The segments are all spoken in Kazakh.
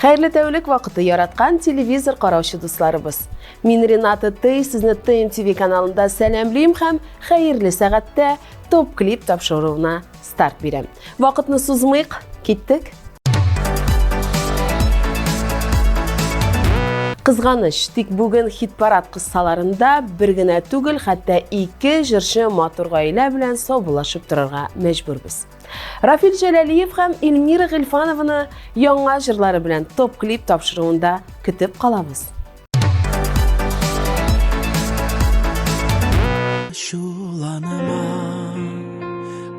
Хайырлы тәулік вақыты яратқан телевизор қараушы достарыбыз. Мен Рената Тей, сізні ТМТV каналында сәлемлейм һәм хайырлы сәғатта топ клип тапшыруына старт берем. Вақытны сузмайық, кеттік. Қызғаныш, тик бүгін хит-парад қыссаларында бір генә түгел, хәтта 2 жыршы матур гаилә белән саубуллашып торырга мәҗбүрбез. Рафил Җәләлиев һәм Эльмира Гыйльфанованы яңа җырлары белән топ клип тапшыруында көтеп калабыз. Шуланыма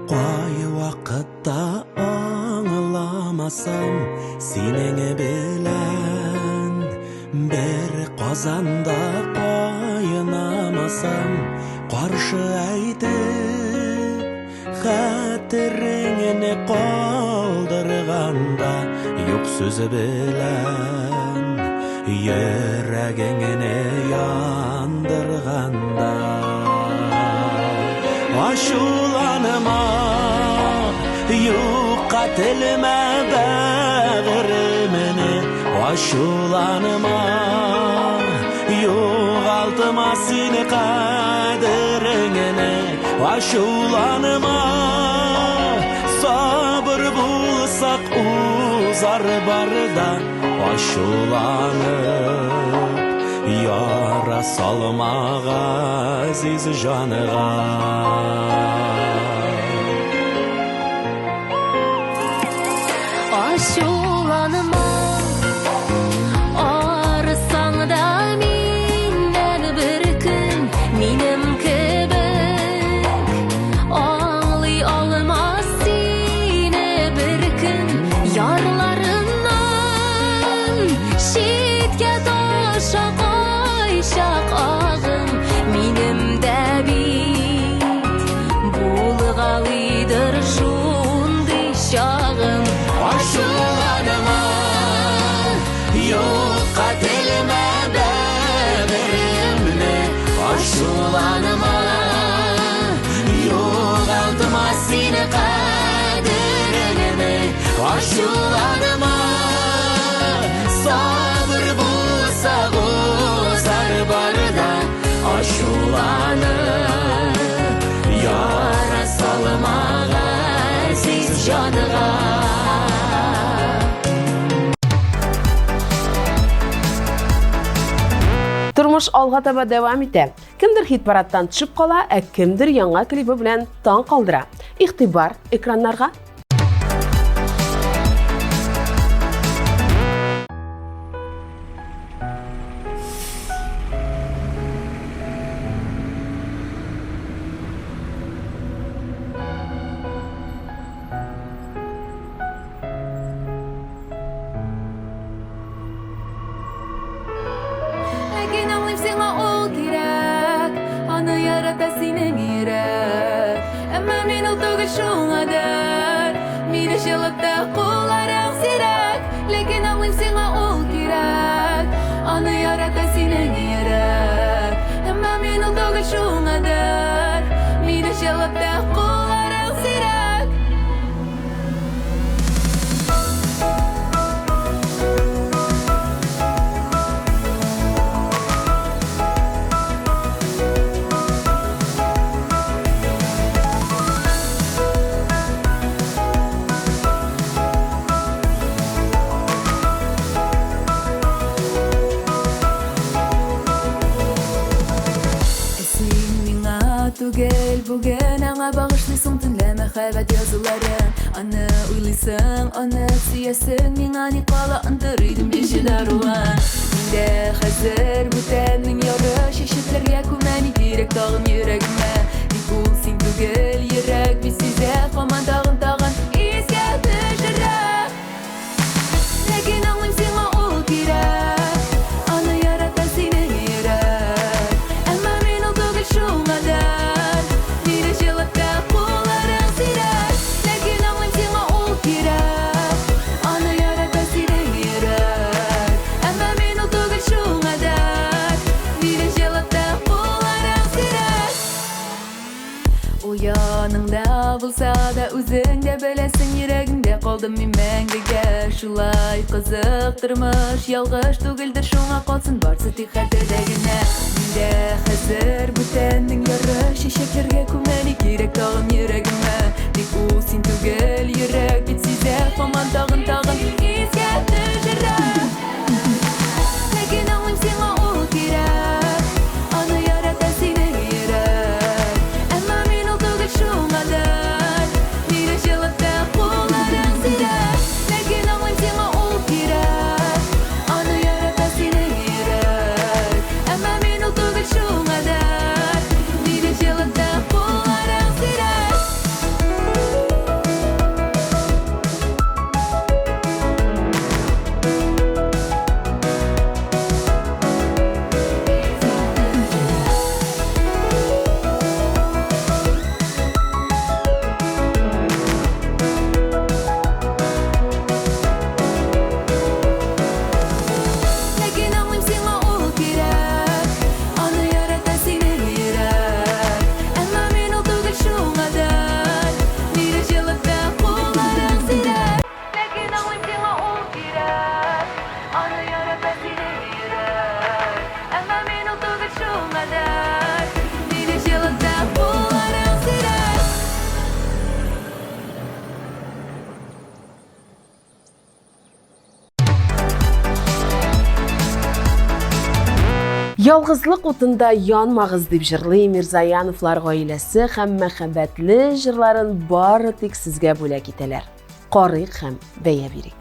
кай вакытта аңламасам синең белән бер казанда кайнамасам каршы әйтеп хәтереңне калдырганда юк сүзе белән йөрәгеңне яндырганда Ашуланыма юкка телемә бәгыремне Ашуланыма югалтма сине кадереңне Ашуланыма сабыр булсак узар барда Ашуланып яра салмага азиз жаныга Ашуланыма арысаң да миннән бер көн минем кебек аңлый алмас сине бер көн ярларымнан читкә таша кайчак агым минем дә бит булгалыйдыр шундый чагым Ашуланыма юкка телемә бәгыремне Ашуланыма югалтма сине кадереңне Ашуланыма сабыр булса узар барда Ашуланып яра салмага азиз жаныга Тормыш алга таба дәвам итә. Кемдер хит-парадтан төшеп кала, ә кемдер яңа клипы белән таң калдыра. Игътибар экраннарга. Ләкин аңлыйм сиңа ул кирәк, аны ярата синең йөрәк. Әмма мин ул түгел шуңадыр, мине җылытты кулларың сирәк. Ләкин аңлыйм сиңа ул кирәк, аны ярата синең йөрәк. Әмма мин ул түгел шуңадыр, мине җылытты кулларың сирәк. Түгел бүген аңа багышлыйсың төнлә мәхәббәт язуларын Аны уйлыйсың, аны сөясең Миңа ни кала ындыр идем ничә даруан Миндә хәзер бүтәннең яры чәчәкләргә күмәни кирәк тагын йөрәгемә Ник ул син түгел йөрәк бит сизә һаман тагын искә төшерә Ләкин аңлыйм сиңа ул кирәк Аны ярата синең йөрәк Әмма мин ул түгел шуңадыр Уяныңда булса да үзең дә беләсең йөрәгеңдә kaldım men мәңгіге Şulay kızıktırmış Yalğış tugildir şuna kalsın Barsı tek hatırdagine Minde hazır Bütendin yarı Şişeklerge kumeli Gerek tağım yüregime Dik u sin tugil Yürek bit size Faman tağın İzgettir jırrak Lekin ağlayım sana o gerek Anı yarata seni gerek Ama men o tugil şunadır Mire jılıkta kullarım sirak Lekin ağlayım sana o gerek Anı yarata seni gerek Ama men o tugil şunadır Mire jılıkta kullarım sirak Lekin ağlayım sana o gerek Anı yarata seni gerek Ama men o tugil şunadır Mire jılıkta kullarım sirak Lekin ağlayım sana o gerek Anı yarata seni gerek Ama men o tugil şunadır Mire jılıkta kullarım sirak Yalğızlıq otunda yanmağız деп жырлый Мирзаяновлар гаиләсе һәм мәхәббәтле җырларын бары тик сезгә бүләк итәләр. Карыйк һәм бәя бирик.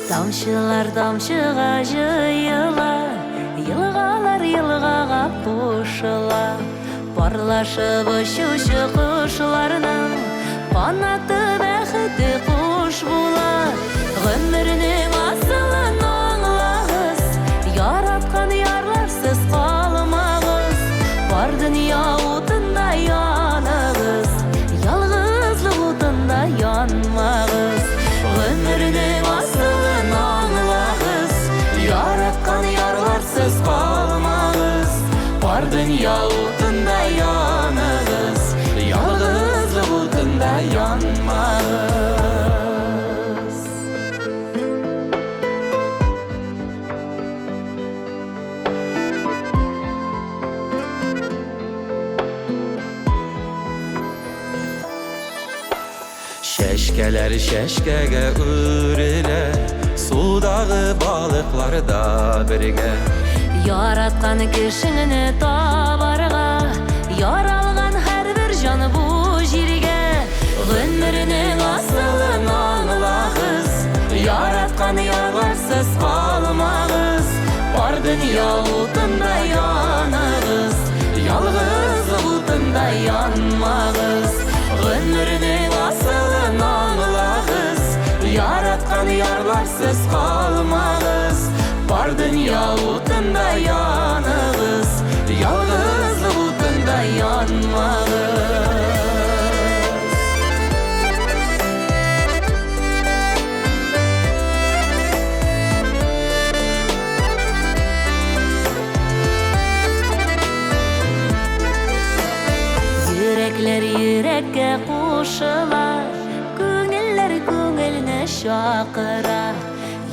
Тамшылар тамшыға жыйыла, йылғалар йылғаға қошыла. Парлашып ұшушы құшларының, қанаты бәхеті қош була. Ғөмірінің асылын аңлағыз, яратқан ярларсыз қалмағыз. Бар дүния отында янығыз, ялғызлық отында янмағыз. Ғөмірінің асылын аңлағыз, яратқан ярларсыз қалмағыз. Бар дүния отында янығыз, ялғызлық отында янмағыз. Şeşkeler şeşkege ürüle Sudağı balıklar da birge Яратқан кешіңіні табарға, яралған әр бір жаны бұ жерге. Ғөмірінің асылын аңлағыз, яратқан ярларсыз қалмағыз. Бар дүния отында янығыз, ялғызлық отында янмағыз. Ғөмірінің асылын аңлағыз, яратқан ярларсыз қалмағыз. Бар дүния отында янығыз, ялғызлық отында янмағыз. Yüreklер yürekке қошылар, көңіллер көңіліне шақыра.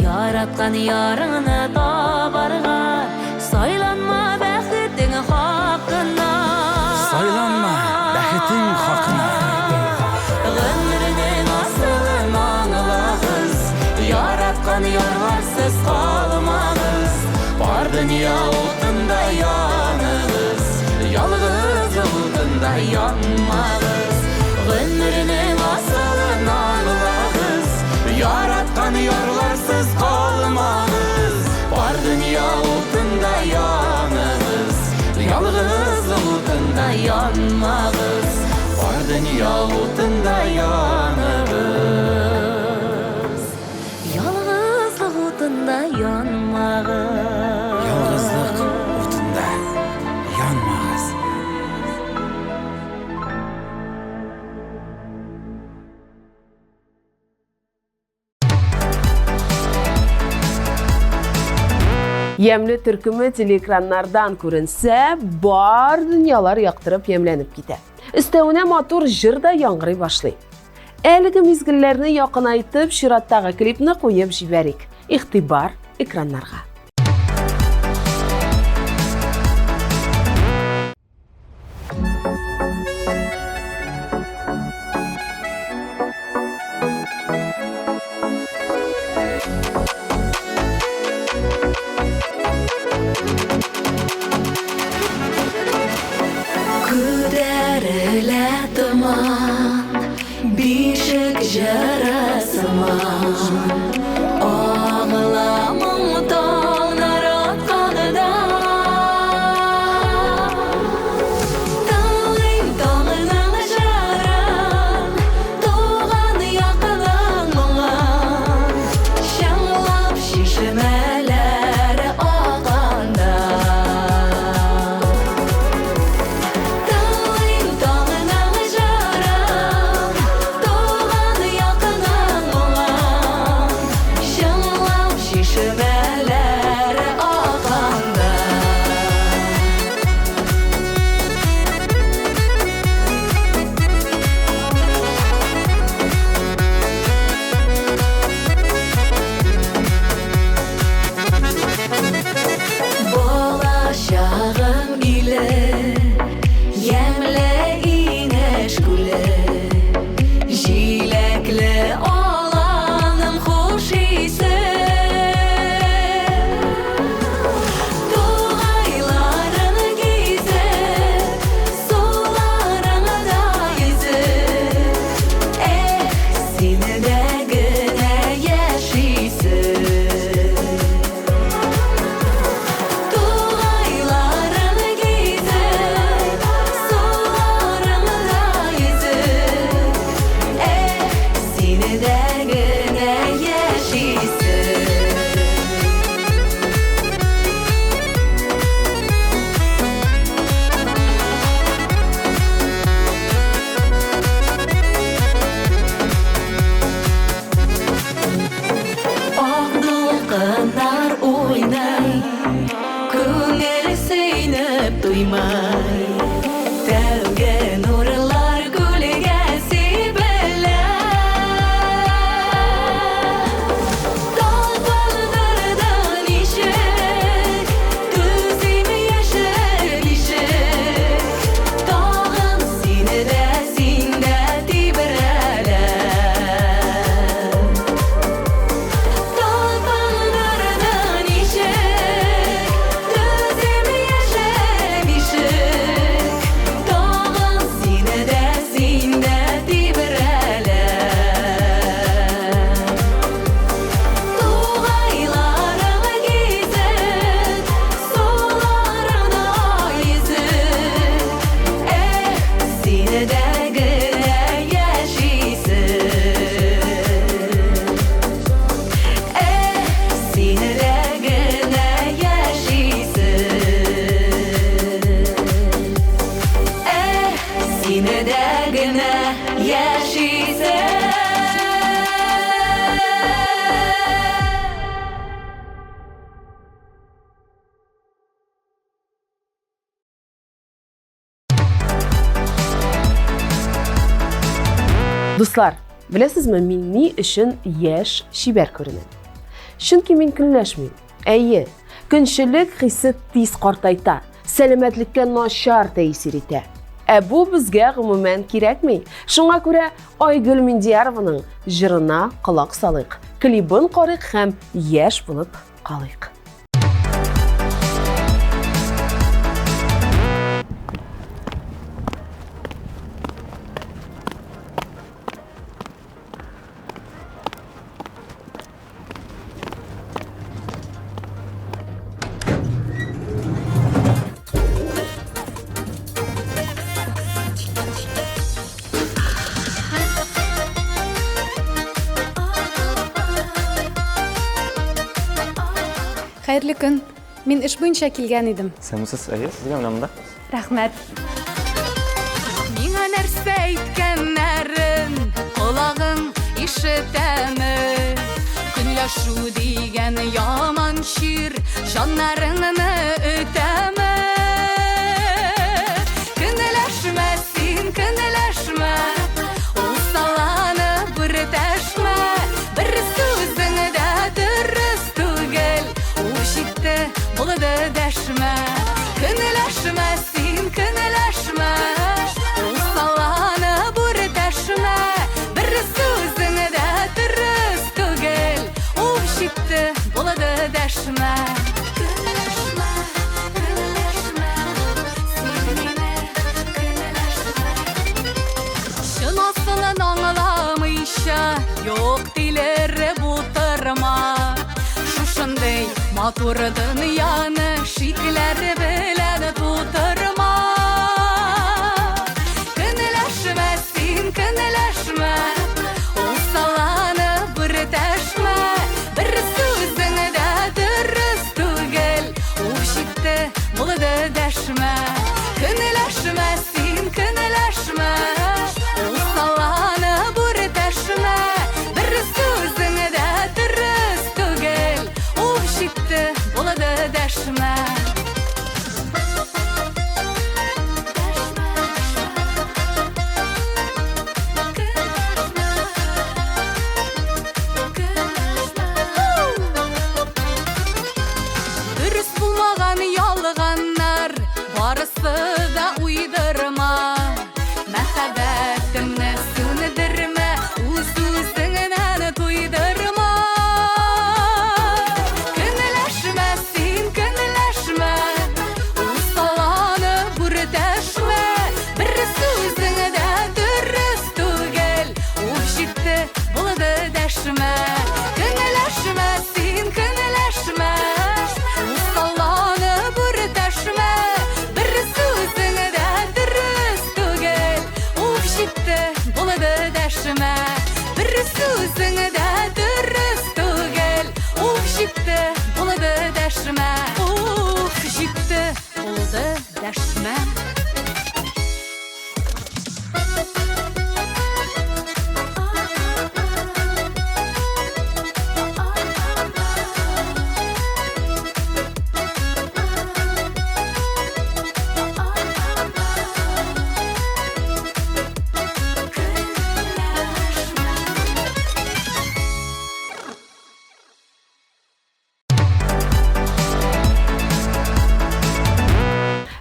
Яратқан ярыңны табарға, сайланма бәхетің хақына. Saylanma бәхетің хақына Ғөмірінің асылын аңлағыз, яратқан ярларсыз қалмағыз. Бар дүния отында янығыз, ялғызлық отында янмағыз. Ғөмірінің асылын аңлағыз, яратқан ярларсыз қалмағыз. Бар дүния отында янығыз, ялғызлық отында янмағыз. Бар дүния отында янығыз, ялғызлық отында янмағыз. Yalğızlıq otunda yanmağız Yemli türkümü teleekranlardan görünse, bar dünyalar yaktırıp yemlenip gider. Üstevine motor jırda yangırı başlay. Әлігі mezgillerini yakınaytıp şirattағы klipni koyup jiberik. İhtibar ekranlarga. Күдәрілі тұман, бишік жарасыман, Ağlamam tağlar atqanıda. Tağlayım tağından jaran, Doğan yaqılan muğan, Şanlap şişmeler ağanda. Tağlayım tağından jaran, Doğan yaqılan muğan, Şanlap şişmeler ağanda. Bolacağım ile yemle ineş güle, Jilekli olanım hoş ise. Doğaylarını gizip, sularını da yüzüp, seni de güne yaşaysın. Doğaylarını gizip, sularını da yüzüp, seni de güne yaşaysın. Aqdolqanlar o'ynay, ko'ngil seynib to'ymay, Tavga nurlar gulga sepilar. Tolqonlardan eshik, ko'zim yashil eshik, Tog'im senida senda tebralar. Tolqonlardan eshik, ko'zim yashil eshik, Tog'im senida senda tebralar. To'g'aylarni gizib, sularni yüzib, senida gina yaşaysın. Senida gina yaşaysın. Senida gina yaşaysın. Dostlar, bilesizmi men ni üçün yaş şiber көрінем? Чөнки мен көнләшмим. Әйе, көнчелек хиссе тиз картайта, сәламәтлеккә начар тәэсир итә. Бу безгә гомумән кирәкми. Шуңа күрә Айгөл Миндиярованың җырына колак салыйк. Клибын карыйк һәм яшь булып калыйк. Хәерле көн. Мин эш буенча килгән идем. Сәмусыз, әйе, сезгә менә монда. Рәхмәт. Миңа нәрсә әйткәннәрен, колагың ишетәме? Көнлә Ашу деген яман шир жанарыңны өтәме Кініләшмә син, кініләшмә Ул саланы бір тәшмә Бір сөзің дә дұрыс түгел Ул житті бұлды дәшмә Кініләшмә син, кініләшмә Ул саланы бір тәшмә Бір сөзің дә дұрыс түгел Ул житті бұлды дәшмә Кініләшмә, кініләшмә Син мені кініләшмә Шын осылын аңыламыйша Yok dilere бұтырма Шушындай матурдың яны Шитлері біләді тұтырма Кініләшмә син, кініләшмә Ол саланы бір тәшмә Бір сөзің дә дұрыс түгел Ол житті бұлды дәшмә Кініләшмә син, кініләшмә Ол саланы бір тәшмә Бір сөзің дә дұрыс түгел Ол житті бұлды дәшмә Дұрыс болмаған ялғаннар Барысы да уйдырма Мәхәббәтіңні сүндірме Өз сөзіңнен туйдырма Кініләшмә син, кініләшмә Ул саланы бір тәшмә Бір сөзің дә дұрыс түгел Ул житті бұлды дәшмә Кініләшмә син, кініләшмә Ул саланы бір тәшмә Бір сөзің дә дұрыс түгел Ул житті бұлды дәшмә Бір сөзің дә дұрыс түгел Ул житті бұлды дәшмә Ул житті бұлды дәшмә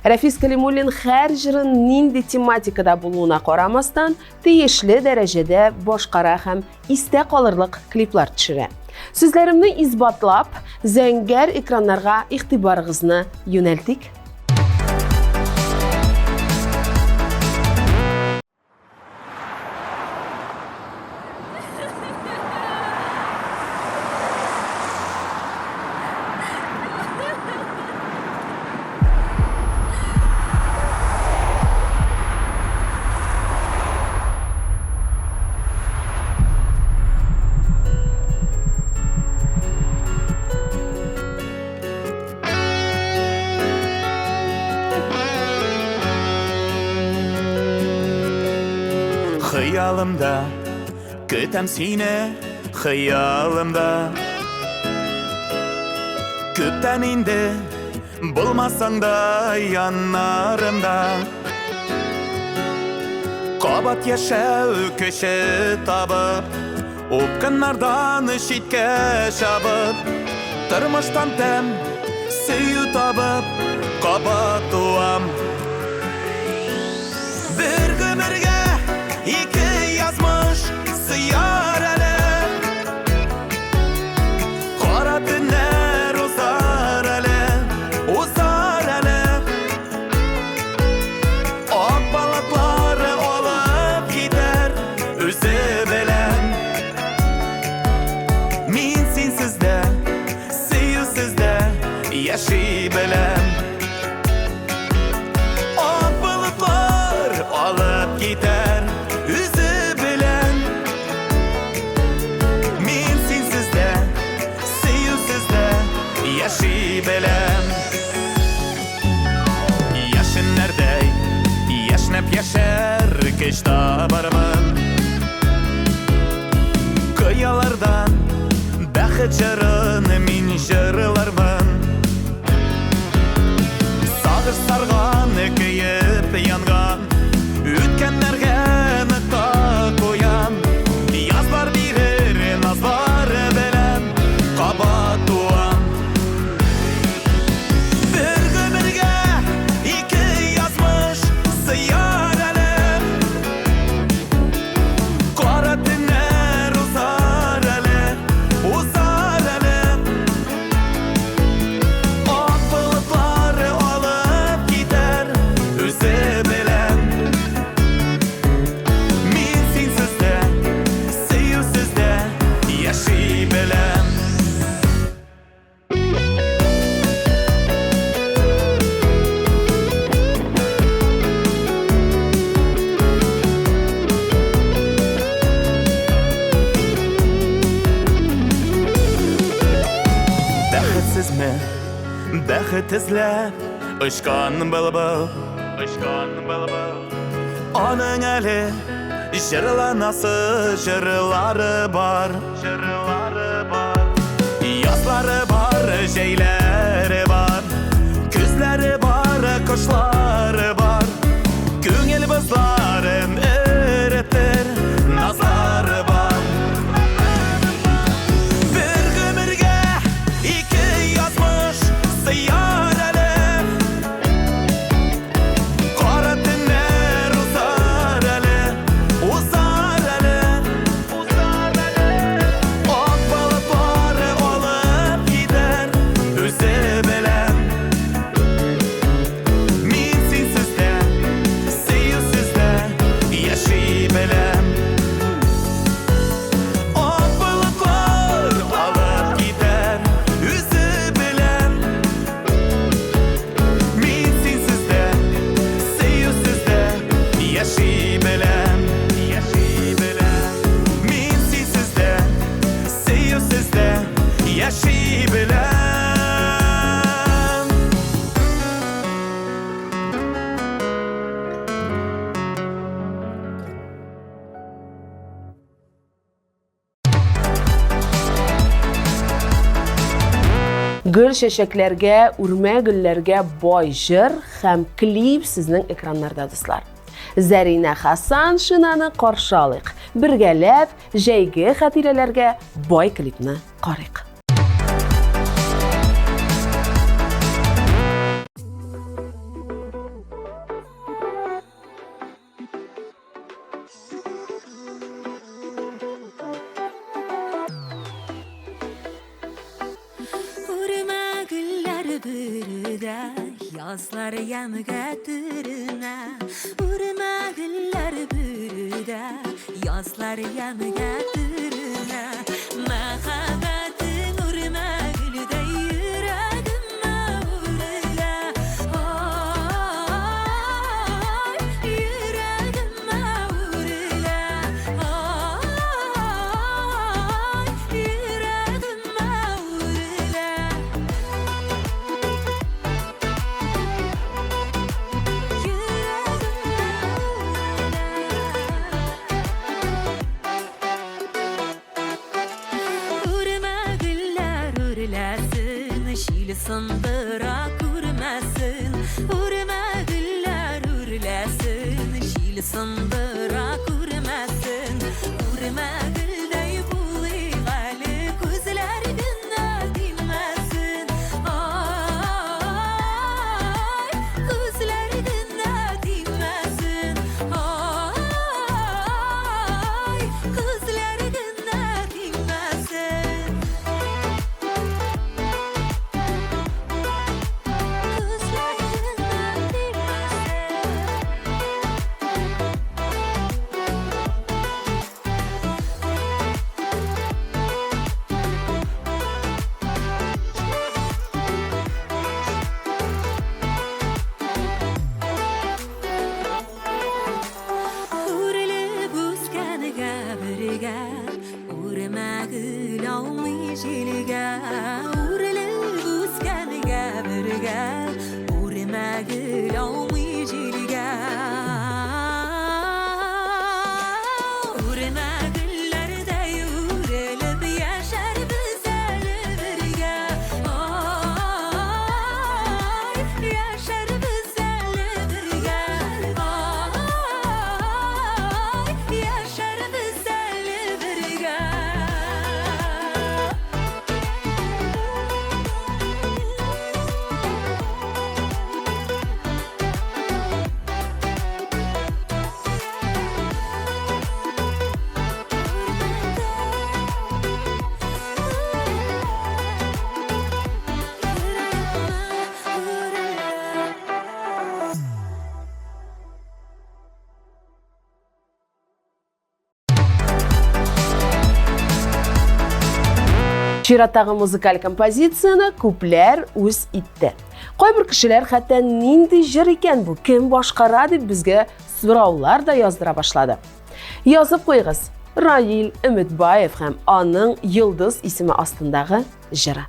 Рафис Калимуллин һәр җырын нинди тематикада булуына карамастан, тиешле дәрәҗәдә башкара һәм истә калырлык клиплар төшерә. Сүзләремне избатлап, зәңгәр экраннарга игътибарыгызны юнәлтик. Хыялымда көтәм сине, хыялымда Күптән инде булмасаң да яннарымда Кабат яшәү көче табып Упкыннардан читкә чабып Тормыштан тәм сөю табып Кабат туам Бер гомергә ике язмыш сыяр әле Кара төннәр узар әле Ак балыклары алып китәр үзе белән Мин синсез дә, сөюсез дә яши беләм Ак балыклар алып китәр үзе белән Мин синсез дә, сөюсез дә яши беләм Яшеннәрдәй яшнәп яшәр көч табармын Кыялардан бәхет жырын мен жырлармын Сағыш сарған күйіп янған Өткенлерге нықта қоям Язбар берер назбар білем Қабат туам Bir gümürge iki yazmış Sıyar elem Kara dinler uzar elem Uzar elem Ak bulutları alıp gider Özü bilem Min sinsizde Sevsizde Yaşay bilem Бәхетсізме, бәхет ізләп Ұшқан бұлбұл Оның әлі жырланасы жырлары бар Язлары бар, жейлері бар Күзлері бар, құшлары бар Көңіл бұзларын үрітір Назары бар Bir gümürge iki yazmış Sıyar elem Kara dinler uzar elem Uzar elem Ak balıkları alıp gider Özü bilem Min sinsizde Sevsizde Yaşay bilem Ak balıklar alıp gider Özü bilem Min sinsizde Sevsizde Yaşay bilem Min sinsizde Sevsizde Yaşay bilem Gül şeşeklerge, urma güllerge boy jır hem klip sizning ekranlarda dostlar. Zarina Hasan Şınanı qarşı alıq. Birgelep jeygi xatiralarga boy klipni qarayıq. Urma güller bürüde Yazlar yemge türüne Urma güller bürüde Yazlar yemge türüne Mehabetin urma gülde Yüreğime vurule Ay yüreğime vurule Ay yüreğime vurule Urma güller urlasın Şili sındıra kurmasın Urma güller urlasın Şili sındıra kurmasın Urma gülday buli gali Kuzlar günna dinmesin Ay kuzlar günna dinmesin Ay kuzlar günna dinmesin Kuzlar günna Urma güllerde yürelip yaşar güzel Чираттагы музыкаль композицияны күпләр үз итте. Кайбер кешеләр хәтта нинди җыр икән бу, кем башкара дип безгә сораулар да яздыра башлады. Язып куйгыз. Раил Өметбаев һәм аның Йылдыз исеме астындагы җыры.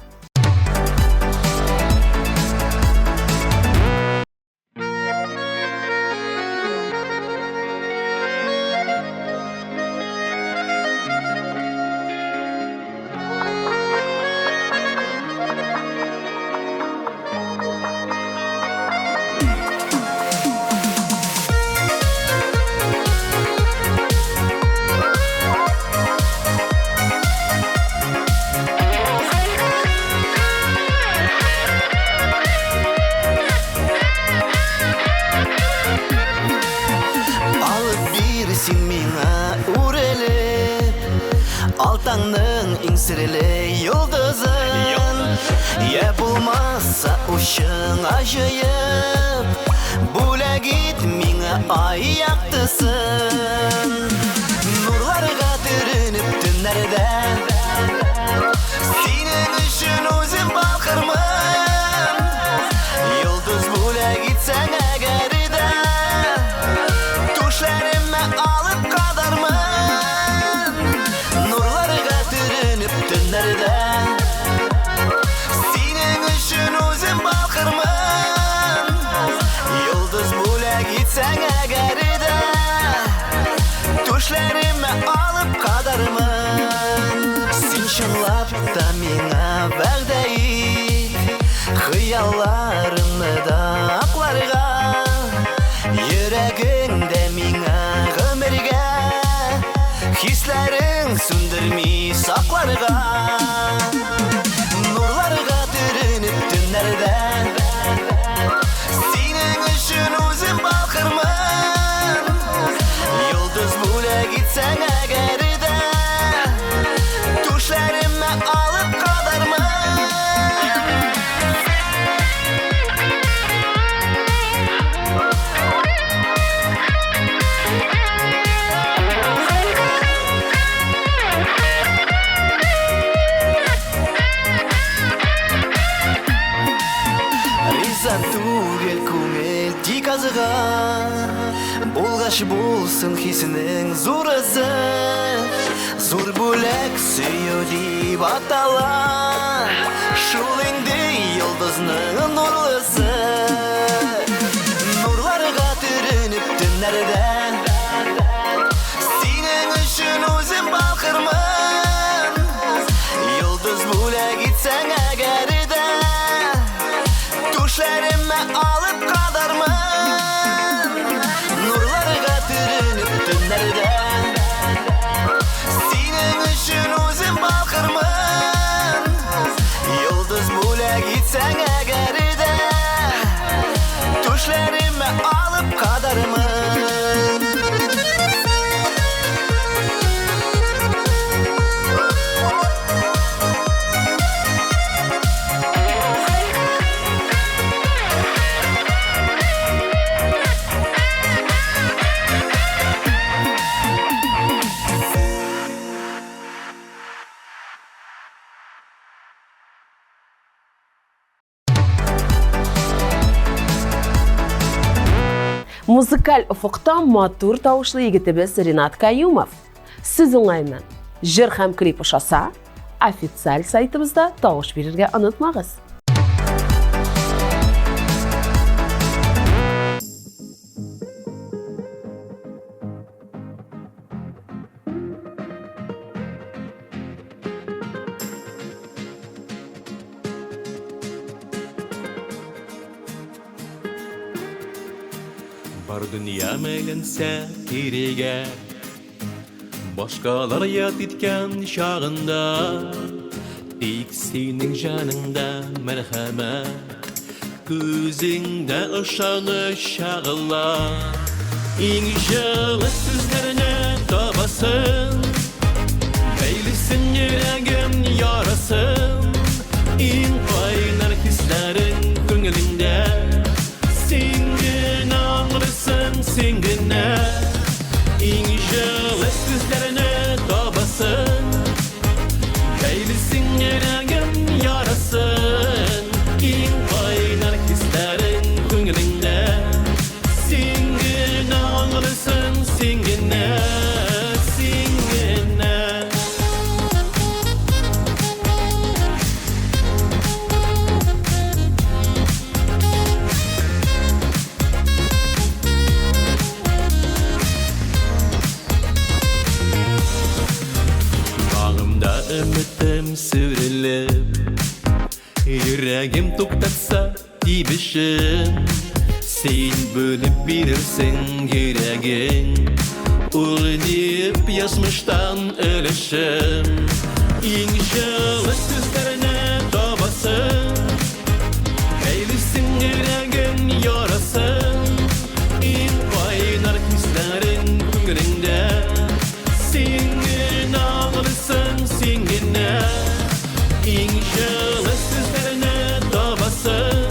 Алтаңның иңсірілі йылдызын Я булмаса ушың ажыйып Бүләк ит миңа ай яктысын Нурларга төренеп түннәрдә Синең өчен үзем балкырмын Йылдыз бүләк итсәң әгәр дә Түшләремә алып кадармын Синең өчен үзем балкырмын Йылдыз бүләк итсәң әгәр дә Түшләремә алып кадармын Син чынлап та миңа вәгъдә ит Хыялларымны да акларга Йөрәгеңдә миңа гомергә Хисләрең сүндерми сакларга Нурларга төренеп түннәрдә Синең өчен үзем балкырмын Йылдыз бүләк итсәң әгәр дә Түшләремә алып кадармын Түгел күңел тик азыга Булгач булсын хисенең зурысы Зур бүләк сөю дип атала Шул инде йылдызның нурлысы Нурларга төренеп түннәрдә Синең өчен үзем балкырмын Йылдыз бүләк итсәң әгәр дә Түшләремә алып кадармын Нурларга төренеп түннәрдә Синең өчен үзем балкырмын Йылдыз бүләк итсәң әгәр дә Түшләремә алып кадармын Музыкаль офукта матур тавышлы егетебез Ринат Каюмов. Сез уңайыннан җыр һәм клип ошаса, официаль сайтыбызда тавыш бирергә онытмагыз. Бар dünya мәйләнсә тирегә Башкалар ят иткән чагында Тик синең җаныңда мәрхәмәт Күзеңдә ышаныч чагыла Иң җылы сүзләрне табасың Бәйлисен йөрәгем ярасын Иң кайнар хисләрең күңелеңдә Син генә аңлыйсың, син генә Иң җылы сүзләрне табасың Бәйлисен Beylisin yüreğim yarasın İn kaynar hislerin köngülünde Singin ağlısın singine Singine Bağımda ümitim sürülüp Yüreğim tuktatsa dibişim Sen bölüp bilirsin yüreğin Uğrayıp yazmıştan ölüşüm İnşallah sözlerine davasın Beylisin yüreğin yarasın İn kaynar hislerin köngülünde Singin ağlısın singine İnşallah sözlerine davasın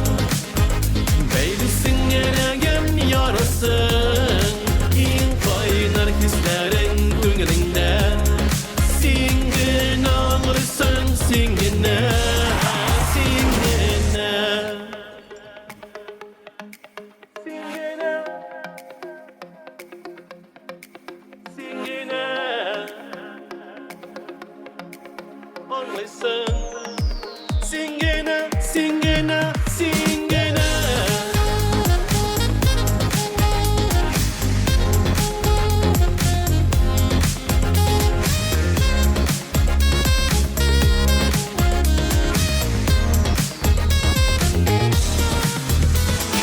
Beylisin yüreğim yarasın İn kaynar hislerin köngülünde Singin ağlısın singine Singine Singine Anlısın Singine Singine Singine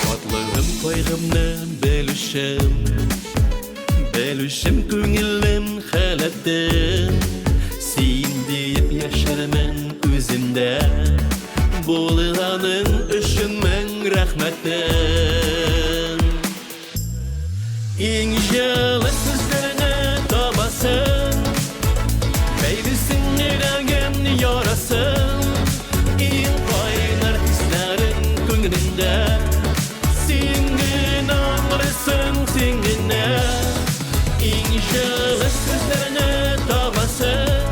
Şadlığım kaygımны bölüşüm Bölüşüm köngülüm halatım Sen deyip yaşarımın özümde Bolğanın üçün min rahmetim İnşallah sözlerine tabasın Beylisin yüreğim yarasın İn kaynar hislerin köngülünde Singin ağlısın singine İnşallah sözlerine tabasın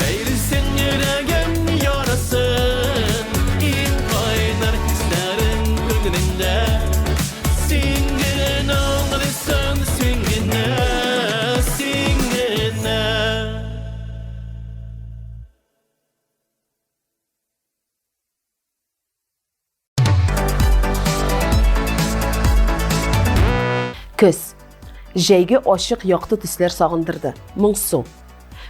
Beylisin yüreğim yarasın İn kaynar hislerin köngülünde Singin ağlısın singine Singine Көз. Жейге ашық яқты түслер сағындырды. Мұңсу.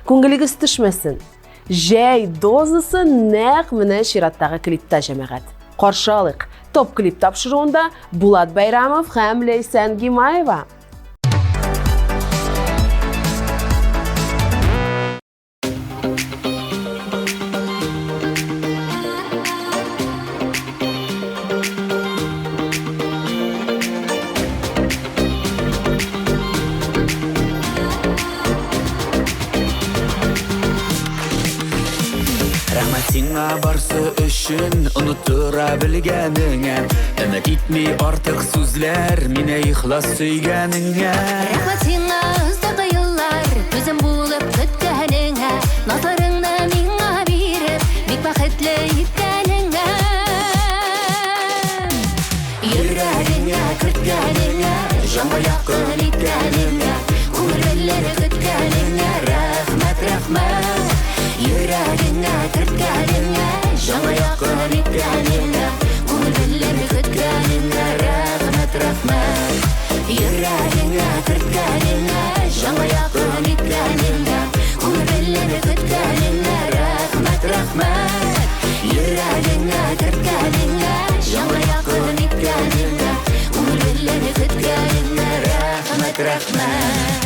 Көңілігіз түшмесін. Жей дозысы нәқ міне шираттағы клипта жәмәғат. Қаршы алық. Топ клип тапшыруында Булат Байрамов һәм Лейсан Гимаева. Рәхмәтіңа барсы үшін ұнытыра білгеніңе Үміт етмей артық сөзлер мене ихлас сөйгеніңе Рахматыңа ұзақ yıllar Өзім болып күткеніңе Назарыңны миңа беріп Бик бақытлы еткеніңе Йөрәгеңә керткеніңе Жанға якын еткеніңе Күңел белләре көткеніңе Рәхмәт, рәхмәт Йөрәгеңә керткеніңе Жанға якын еткеніңе Күңел белләре көткеніңе Рәхмәт, рәхмәт Йөрәгеңә керткеніңе Жанға якын еткеніңе Күңел белләре көткеніңе Рәхмәт, рәхмәт Йөрәгеңә керткеніңе Жанға якын еткеніңе Күңел белләре көткеніңе Рәхмәт, рәхмәт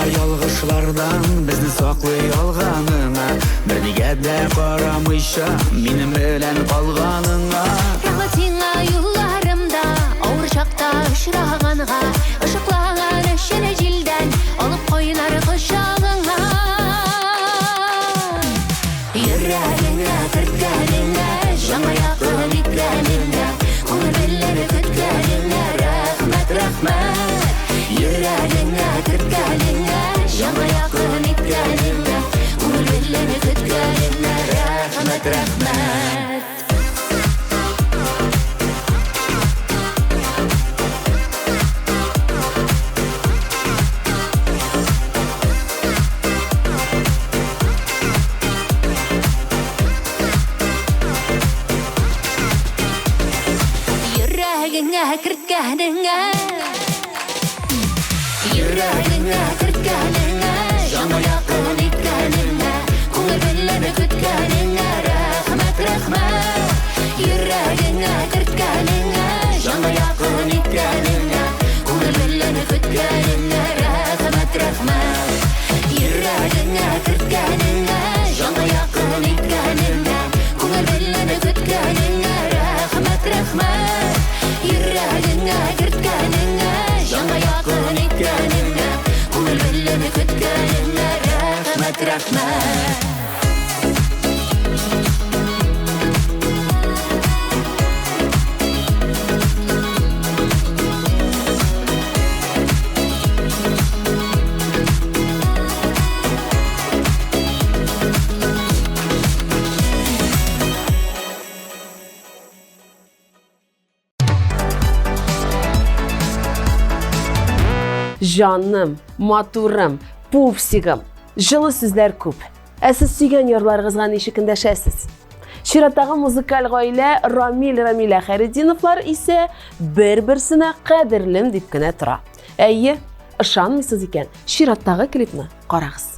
Ялгышлардан безне саклый алганыңа Бернигә дә карамыйча минем белән калганыңа Рәхмәтеңә юлларымда авыр чакта очраганга Ышыклаган өчен җилдән алып кайнар кочагыңа yakın itkenine Umur belleni kütkenine Rahmet rahmet Yüreğine kırtkenine Yüreğine kırtkenine Cana yakın itkenine Umur belleni kütkenine Rahmet rahmet Yüreğine kırtkenine Cana yakın itkenine Umur belleni kütkenine Rahmet rahmet Yüreğine kırtkenine Cana yakın itkenine Umur belleni kütkenine Rahmet rahmet Yüreğine kırtkenine Cana yakın itkenine Umur belleni kütkenine Rahmet rahmet Жаным, матурым, пупсигым, жылы сүзләр күп. Сез сөйгән ярларыгызга ничек эндәшәсез? Чираттагы музыкаль гаилә Рамил Хәрединовлар исә бер-берсенә кадерлем дип кенә тора. Әйе, ышанмыйсыз икән, чираттагы клипны карагыз.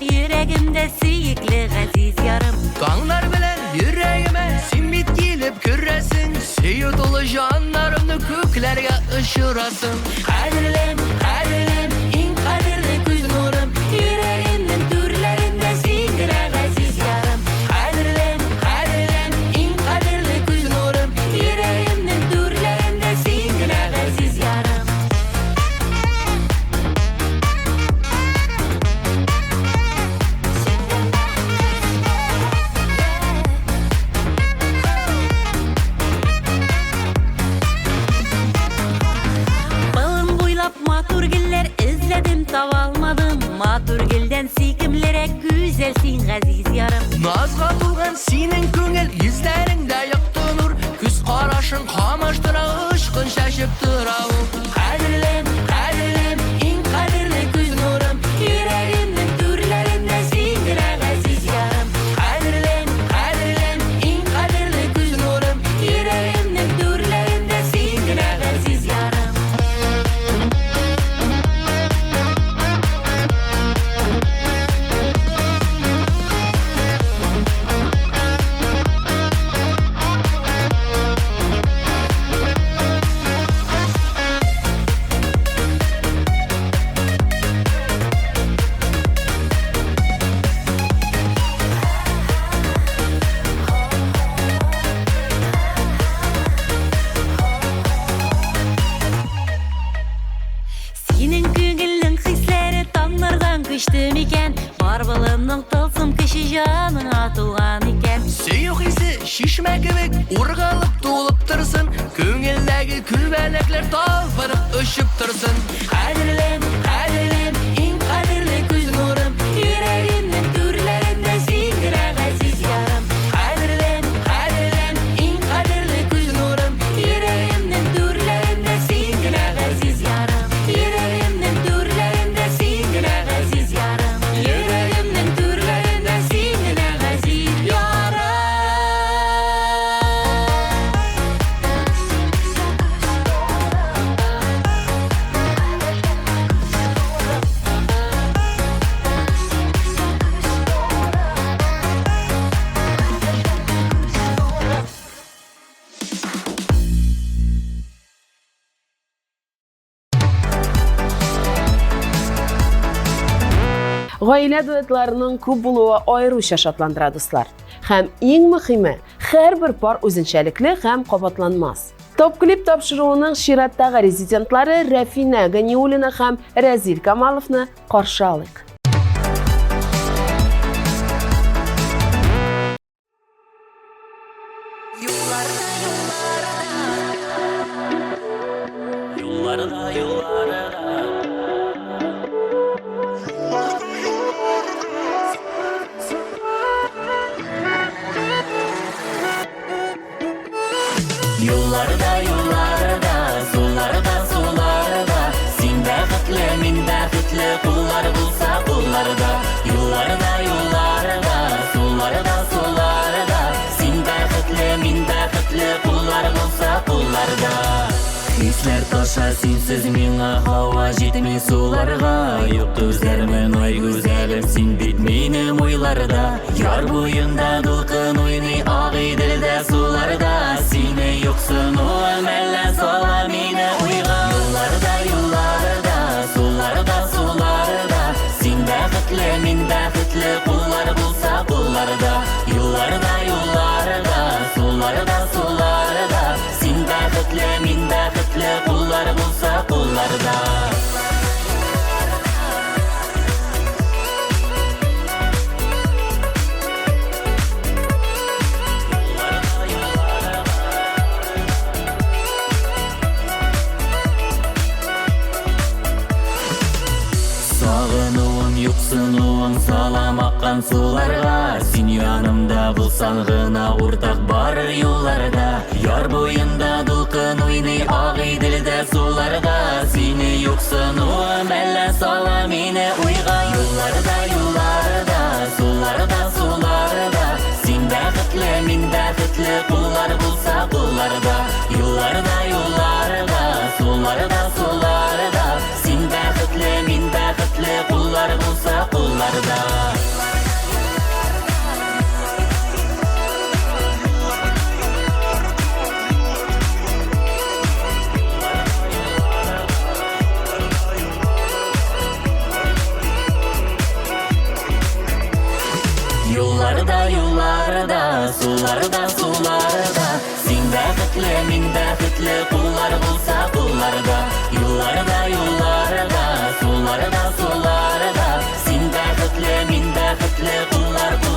Yüreğimde siyikli gaziz yarım Kanlar bilen yüreğime simit gelip küresin Suyu dolu canlarımı köklerge ışırasın Kadirlem, kadirlem, in kadirli göz nurum Yüreğimin türlerinde siyikli gaziz yarım Kadirlem, kadirlem, in kadirli göz nurum Yüreğimin türlerinde siyikli gaziz yarım Maturgilden sikimlere güzelsin gaziz yarım Nazga bulgan senin köngel yüzlerinde yaktı nur Küs karaşın kamaştıra ışkın şaşıp duravım Kadirlem, kadirlem, in kadirli göz nurum Yüreğimin türlerinde siyikli gaziz yarım Kadirlem, kadirlem, in kadirli göz nurum Yüreğimin türlerinde siyikli gaziz yarım Düştüm iken, barbalımның tılsım kişi жаның атылған екен. Сүйік исі шишме кебек урғалып толып тұрсын, көңілдегі күлбәләклер талпынып өшіп тұрсын. Қадірлем, қадірлем, ең қадірлі көз нұрым, yüreğimнің түрлерінде сендіре ғазиз ярым. Қадірлем, қадірлем, ең қадірлі көз нұрым, yüreğimнің түрлерінде сендіре ғазиз ярым. Yüreğimнің түрлерінде сендіре ғазиз ярым. Yüreğimнің түрлерінде сендіре ғазиз ярым. Гаилә дуэтларының күп булуы аеруча шатландыра дуслар. Һәм иң мөһиме, һәрбер пар үзенчәлекле һәм кабатланмас. Топ клип тапшыруының чираттагы резидентлары Рафина Ганиуллина һәм Разил Камаловны каршы алыйк. Yollarda, sularda, sen bәхетле, min bәхетле, kullar bulsa kullarda. Yollarda, sularda, sen bәхетле, min bәхетле, kullar bulsa kullarda. Hisler taşar sensiz mingə hava jetmi sularga. Yok gözlərimin ay güzelim, sen bit benim oylarda. Yar boyunda dulqın oynay ağay dildə sularda. Seni yoksun o əməllə sala meni oyğa. Yollarda, sularda, sen bәхетле, min bәхетле, kullar bulsa kullarda. Yollarda, sularda, sen bәхетле, min bәхетле, kullar bulsa kullarda. Sağınуым, юксынуым, салам аккан суларга. Сен янымда булсаң гына уртак бар юлларда. Яр буенда дулкын уйный агый дилдә суларга. Сине юксынуым, әллә сала мине уйга. Yollarda, sularda, sen bәхетле, min bәхетле, kullar bulsa kullarda. Yollarda, sularda, sen bәхетле, min bәхетле, kullar bulsa kullarda. Yollarda, sularda, sen bәхетле, min bәхетле, kullar bulsa kullarda. Yollarda, sularda, sen bәхетле, min bәхетле, kullarda.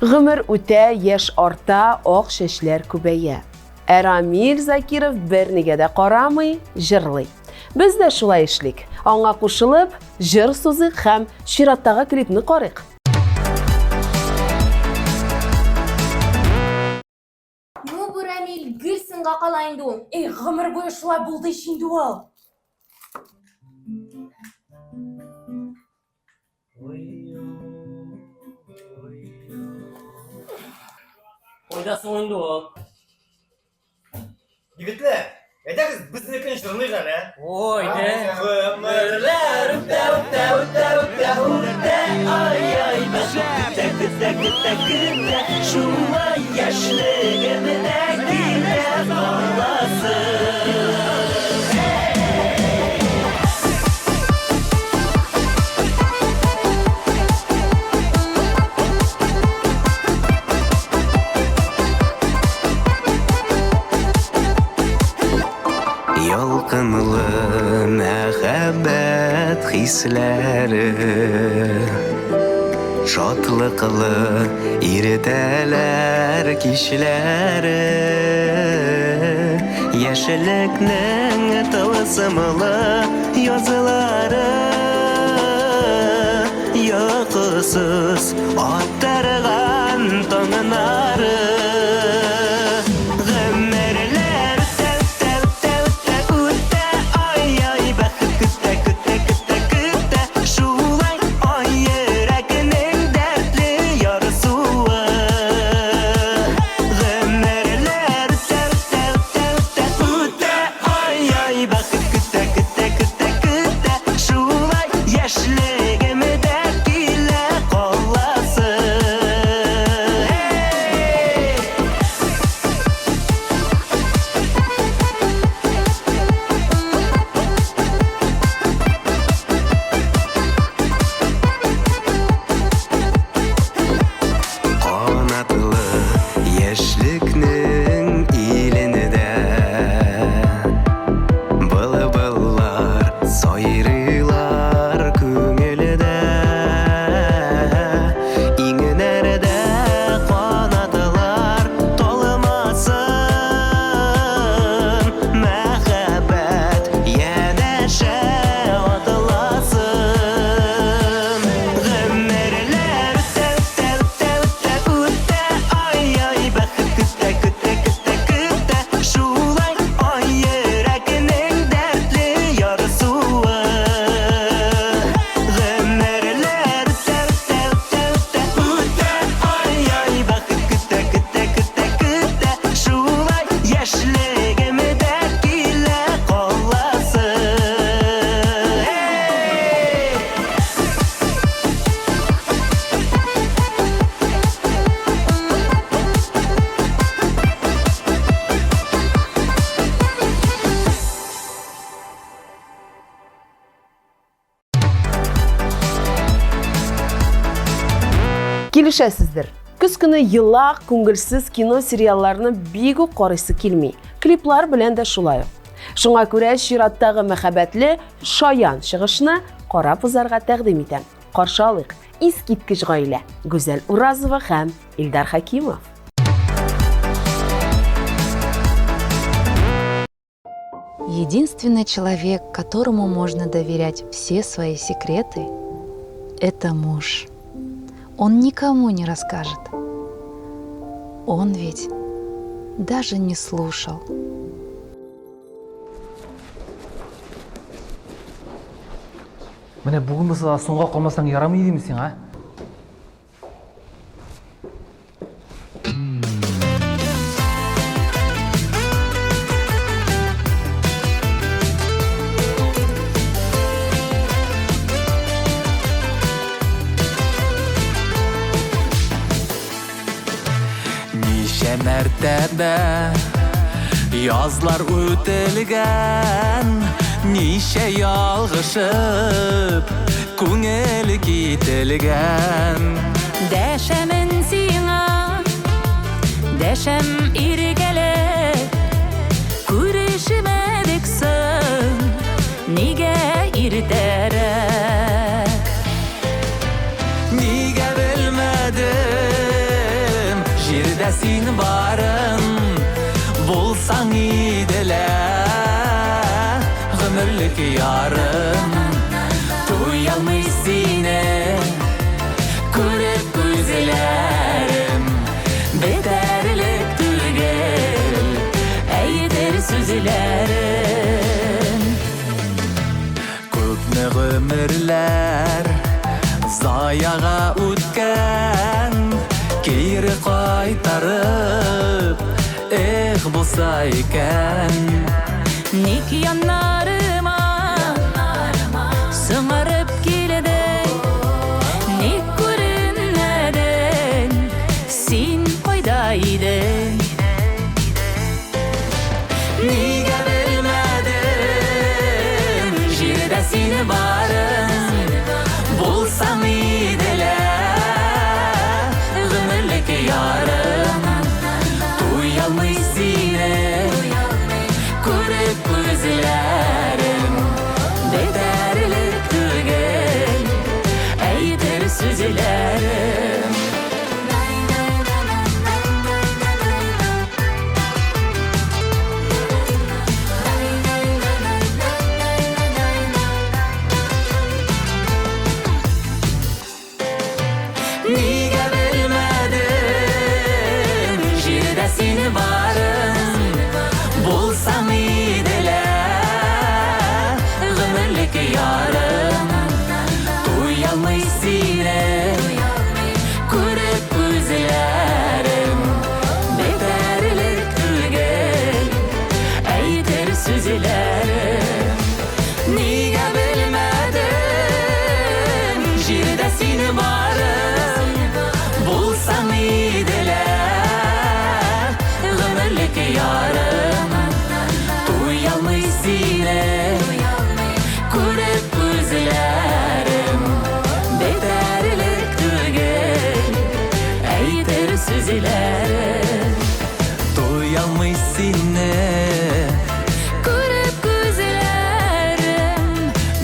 Гомер үтә, яшь арта, ак чәчләр күбәя. Рамил Закиров бернигә дә карамый, җырлый. Без дә шулай эшлик. Аңа кушылып, җыр сузык һәм чираттагы клипны карыйк. Бу Рамил гел сынга кала инде ул. Гомер буе шулай булды инде ул. Ойдасың инде ул. Егетлер, әйдәгез безнекен җырлыйк әле. Ой, Гомерләр үтә, ай, бәхет, шулай яшьлегемдә килә баласы. Ялкынлы мәхәббәт хисләре, шатлыклы иртәләр кичләре, яшьлекнең тылсымлы язлары, йокысыз аттырган таңнары. Белешәсездер, көз көне йылак, күңелсез кино сериалларны бик үк карыйсы килми. Клиплар белән дә шулай ук. Шуңа күрә чираттагы мәхәббәтле шаян чыгышны карап узарга тәкъдим итәм. Каршы алыйк искиткеч гаилә Гүзәл Уразова һәм Илдар Хакимов. Единственный человек, которому можно доверять все свои секреты, это муж. Он никому не расскажет. Он ведь даже не слушал. Міне бүгін мысалы соңға қалмасаң ярамайды емесің, а? Неше мәртәбә язлар үтелгән, неше ялгышып күңел кителгән. Дәшәмен сиңа, дәшәм иргәле, күрешмәдек соң, нигә иртәрәк? Нигә белмәдем, җирдә син барың, булсаң иделә гомерлек ярым. Туялмый сине күреп күзләрем, бетәрлек түгел әйтер сүзләрем. Күпме гомерләр заяга үткән, кире кайтарып булса икән. Ник яннарыма сыңарып килде, ник күренмәдең, син кайда идең? Нигә белмәдем, җирдә син барың, булсаң иделә гомерлек ярым. Туялмый сине күреп күзләрем, бетәрлек түгел әйтер сүзләрем. Нигә белмәдем, җирдә син барың, булсаң иделә гомерлек ярым. Туялмый сине күреп күзләрем, бетәрлек түгел әйтер сүзләрем. Нигә белмәдем, җирдә син барың, булсаң иделә гомерлек ярым. Туялмый сине күреп күзләрем, бетәрлек түгел әйтер сүзләрем. Туялмый сине күреп күзләрем,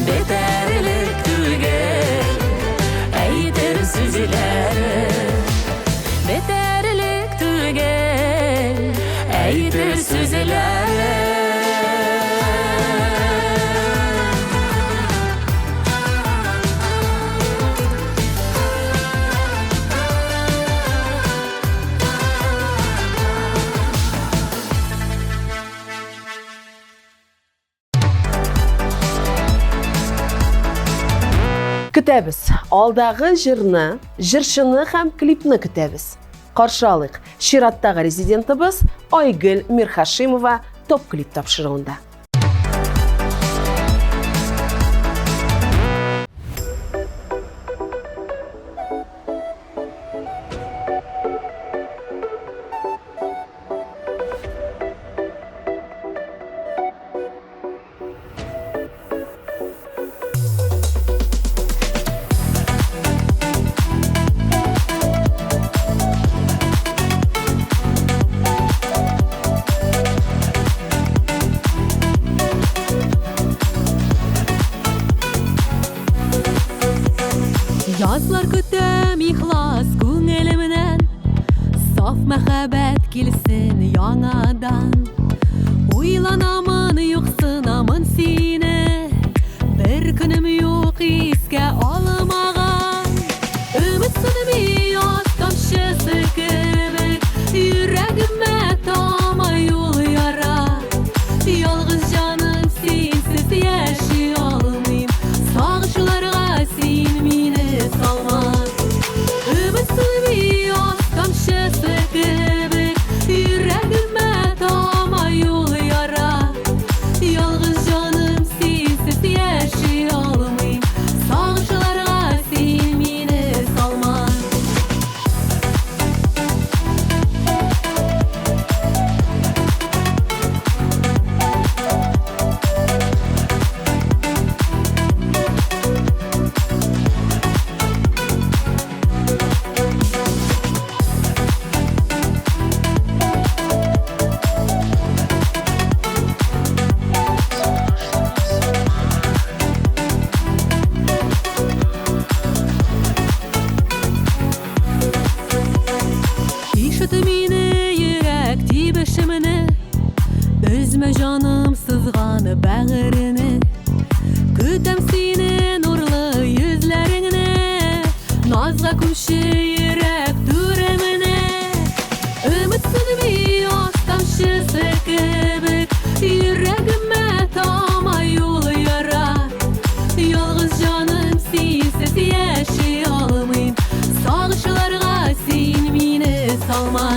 бетәрлек түгел әйтер сүзләрем. Бетәрлек түгел әйтер сүзләрем. Көтәбез. Алдагы җырны, җырчыны һәм клипны көтәбез. Каршы алыйк чираттагы резидентыбыз Айгөл Мирхашимова топ клип тапшыруында. Мөхәббәт килсен яңадан, уйланамын, юксынамын сине, бер көнем юк искә алмаган. Өметсезме яз тамчысы кебек, йөрәгемә тамай ул яра. Ялгыз җаным синсез яши алмыйм, сагышларга син мине салма. Өметсезме яз тамчысы кебек, йөрәгемә тамай ул яра. Ялгыз җаным синсез яши алмыйм, сагышларга син мине салма. Ишет мине йөрәк тибешемне, өзмә җаным сызганы бәгырене. Көтәм сине нурлы йөзләреңне, назга күмче йөрәк түременә. Өметсезме яз тамчысы кебек, йөрәгемә тамай ул яра. Ялгыз җаным синсез яши алмыйм, сагышларга син мине салма.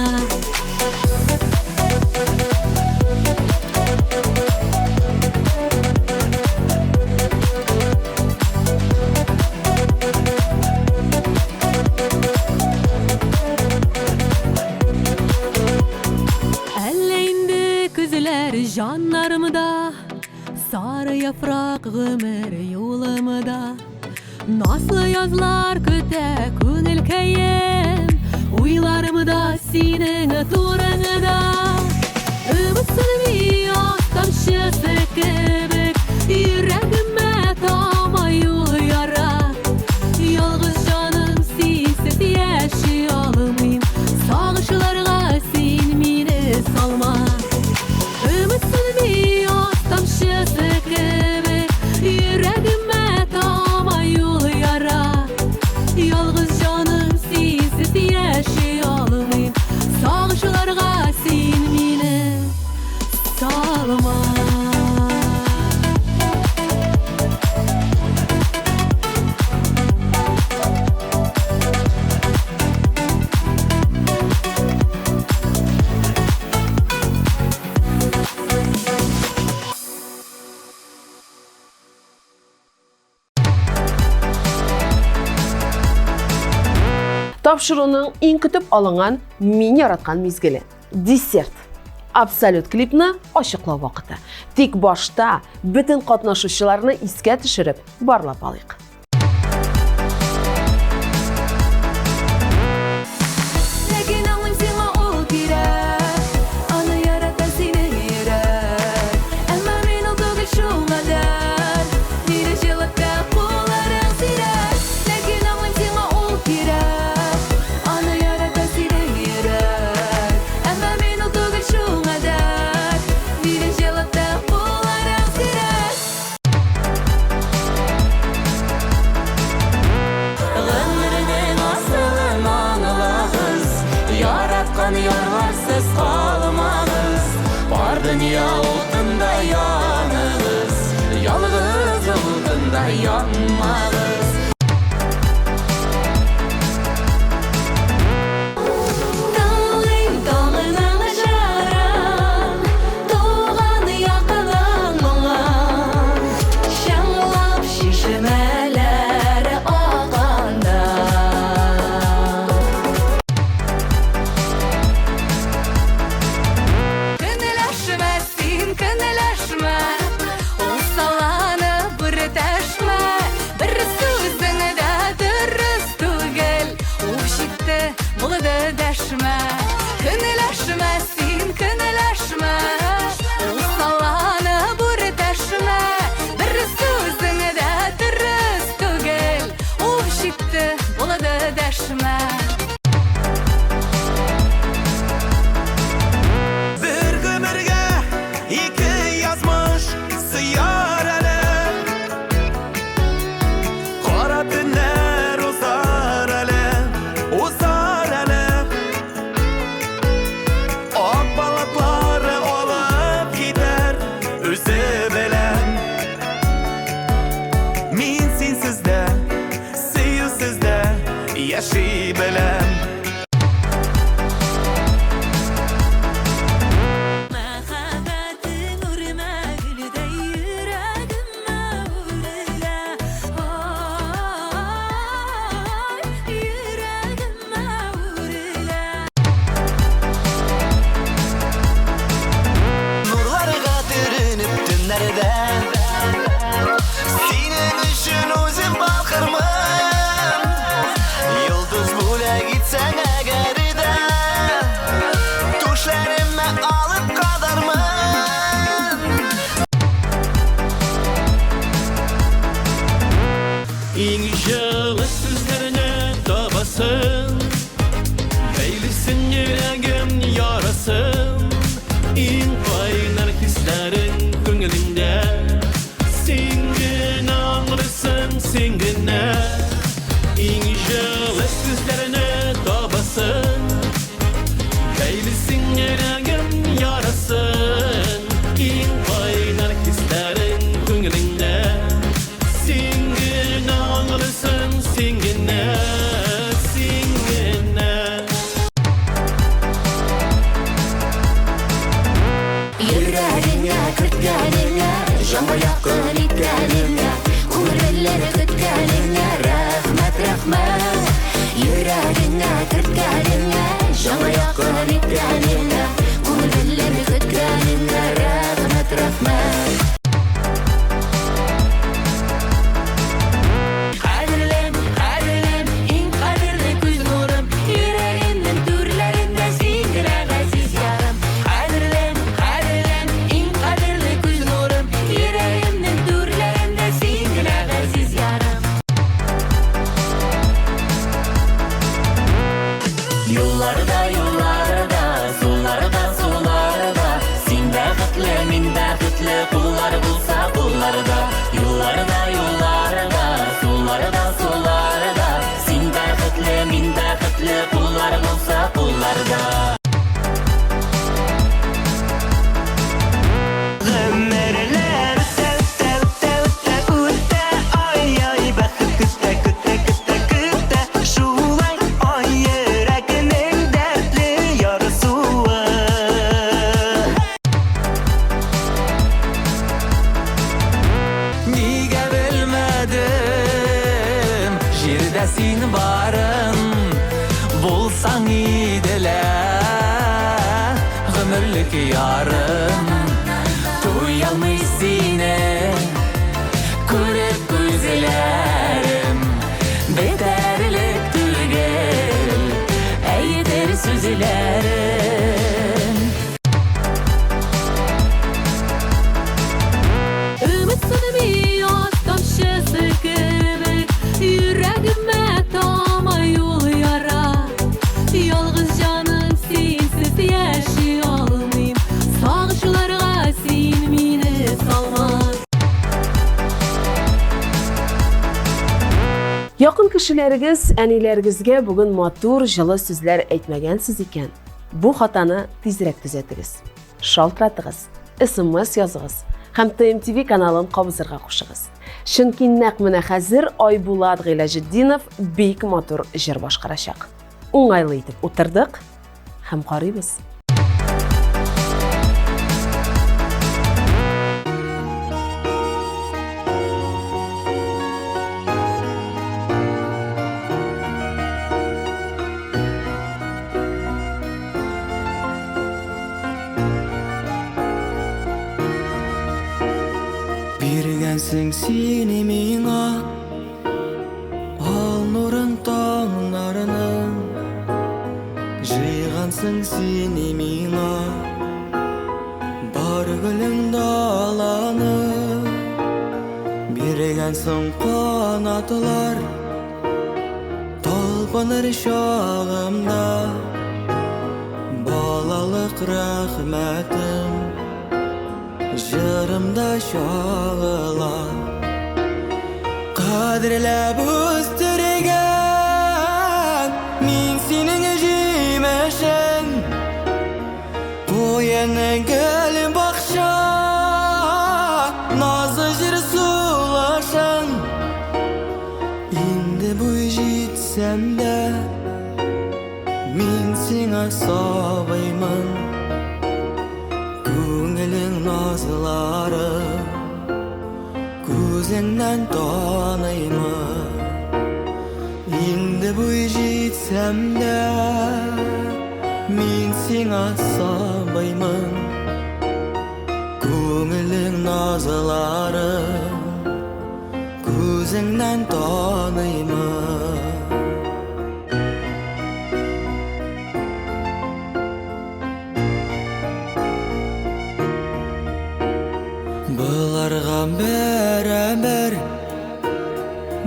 Әллә инде күзләр җаннарымда, сары яфрак гомер юлымда. Наслы язлар көтә күңел кәем, уйларымда синең турыңда. Өметсезме яз тамчысы кебек, йөрәгемә тамай ул яра. Ялгыз җаным синсез яши алмыйм, сагышларга син мине салма. Өметсезме яз тамчысы кебек, йөрәгемә тамай ул яра. Ялгыз җаным синсез яши алмыйм, сагышларга син мине салма. Тапшыруның иң көтеп алынган мин яраткан мизгеле – десерт. Абсолют клипны ачыклау вакыты. Тик башта бөтен катнашучыларны искә төшереп барлап алыйк. Ләкин аңлыйм сиңа ул кирәк, аны ярата синең йөрәк. Әмма мин ул түгел шуңадыр, мине җылытты кулларың сирәк. Ләкин аңлыйм сиңа ул кирәк, аны ярата синең йөрәк. Әмма мин ул түгел шуңадыр, мине җылытты кулларың сирәк. Гомернең асылын аңлагыз, яраткан ярларсыз калмагыз. Бар дөнья утында яныгыз, ялгыз утында янмагыз. Таңлыйм таңыңа жарам, туган якының моңа. Шаңлап шишмәләре акканда. Көнләшмә син bilsin yüreğim yarasın İn kaynar hislerin köngülünde Singin ağlısın singine Yüreğine kırtgeline Jamba yakın itgeline Kumurvelleri kıtgeline Rahmet rahmet Yüreğine kırtgeline Jamba yakın itgeline Kumurvelleri kıtgeline Rahmet rahmet Kadirlim, kadirlim İn kadirli göz nurum Yüreğinin türlerinde Singire gaziz yarım Kadirlim, kadirlim İn kadirli göz nurum Yüreğinin türlerinde Singire gaziz yarım Yollarda, yollarda Sularda, sularda Sin bäxetli, min bäxetli Kullar bulsa kullarda Yollarda, yollarda Sularda, sularda Sin bäxetli, min bäxetli Kullar bulsa kullarda Ömerler öte öte ay ay bakıp küte şulay ay yüreğinin dertli yarası Niye bilmedim Jirde sin barın Bulsan idile Ömürlük yarım Duyalmış seni Kırık gözlerim Beterlik tülgel Eydir sözlerim Ümitsiz yaz taşısı gibi Yüreğime tama yol yara Yalğız canım sensiz yaşayalmayım Sağışlarga sen meni salma Yakın kişileriniz, әниләрегезгә бүген матур, жылы сүзләр әйтмәгәнсез икән. Бу хатаны тизрәк төзәтегез. Шалтыратыгыз, SMS языгыз һәм TMTV каналын кабызырга кушыгыз. Чөнки нәкъ менә хәзер Айбулат Гыйләҗетдинов бик матур җыр башкарачак. Уңайлы итеп утырдык һәм карыйбыз. Birgensin seni miңа Ал нурын таңнарының Жыйғансың сені miңа Бар гүлің даланы Бергенсің қанатылар Талпыныр шағымда Балалық рәхмәтім Жырымда шағыла Қадірләп өстірген Мен сенің жемешін Қойының гүлін бақша Назы жыр сулашын Енді бой жетсем де Мен сеңа сабаймын Көңілің назылары Көзіңнен танаймын Енді бой жетсем де Мен сеңа сабаймын Көңілің назылары Көзіңнен танаймын Бұларға бәрі-бір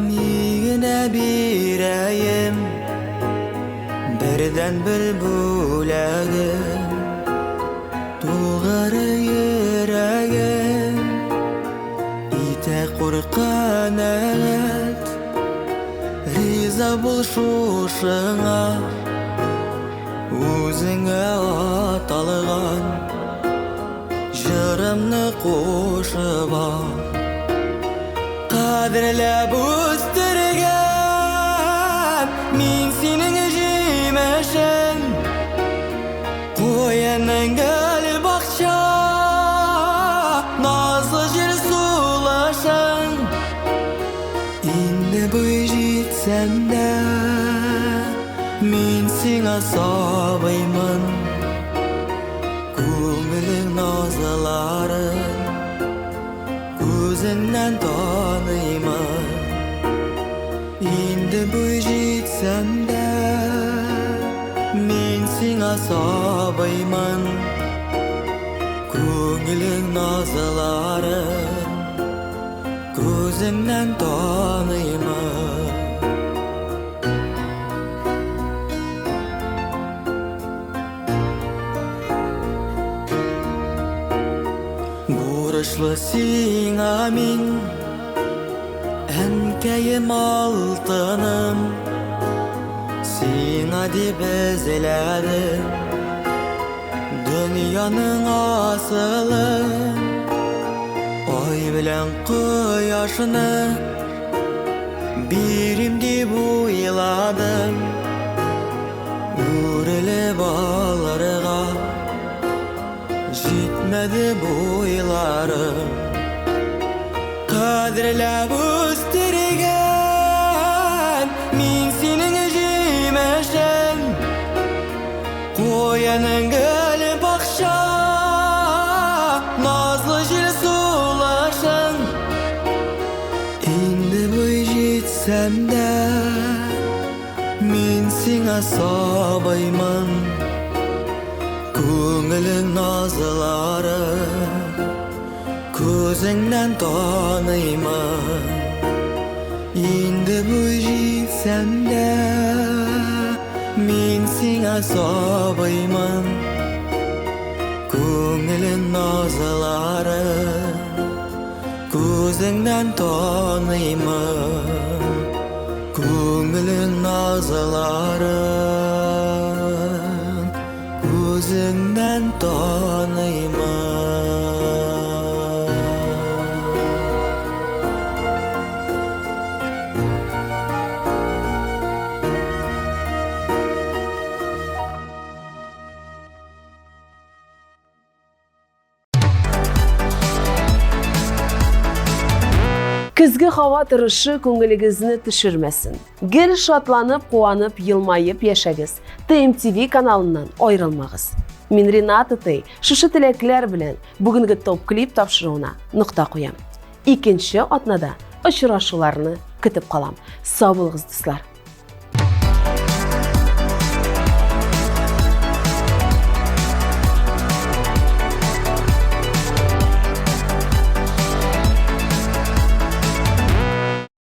Негіне берейім Бірден бір бөлегім Туғыры ерегім Ите қорқан әғет Риза бол шошыңа Өзіңе Жанымны қошыба Қадірләп өстірген Мен сенің жемешін Қоянның гүл бақша Назы жер сулашын Енді бой жетсем де Мен сеңа сабаймын Көңілің назыларын Көзіңнен таныймын Енді бой жетсем де Мен сеңа сабаймын Көңілің назыларын Көзіңнен таныймын Бурышлы сиңа мин Әнкәйім алтыным Сиңа деп әзіләдім Дүнияның асылын Ай білән құяшыны Берем деп ойладым Өріліп алырға Жетмеді бойларым Қадірләп өстірген Мен сенің жемешін Қоянның гүл бақша Назлы жел сулашын Енді бой жетсем де Мен сеңа сабаймын Көңілің назылары Көзіңнен таныймын Енді бой жетсем де Мен сеңа сабаймын Көңілің назылары Көзіңнен таныймын Көңілің назылары Көзіңнен таныймын Күзгі хава тұрышы көңілігізні түшірмесін. Гел шатланып, қуанып, елмайып яшагыз. ТМТV каналынан айрылмағыз. Мен Рената Тей, шушы тілеклер білен бүгінгі топ-клип тапшыруына нұқта қоям. Икенші атнада ұшырашуларны күтіп қалам. Сау болыңыз, достар.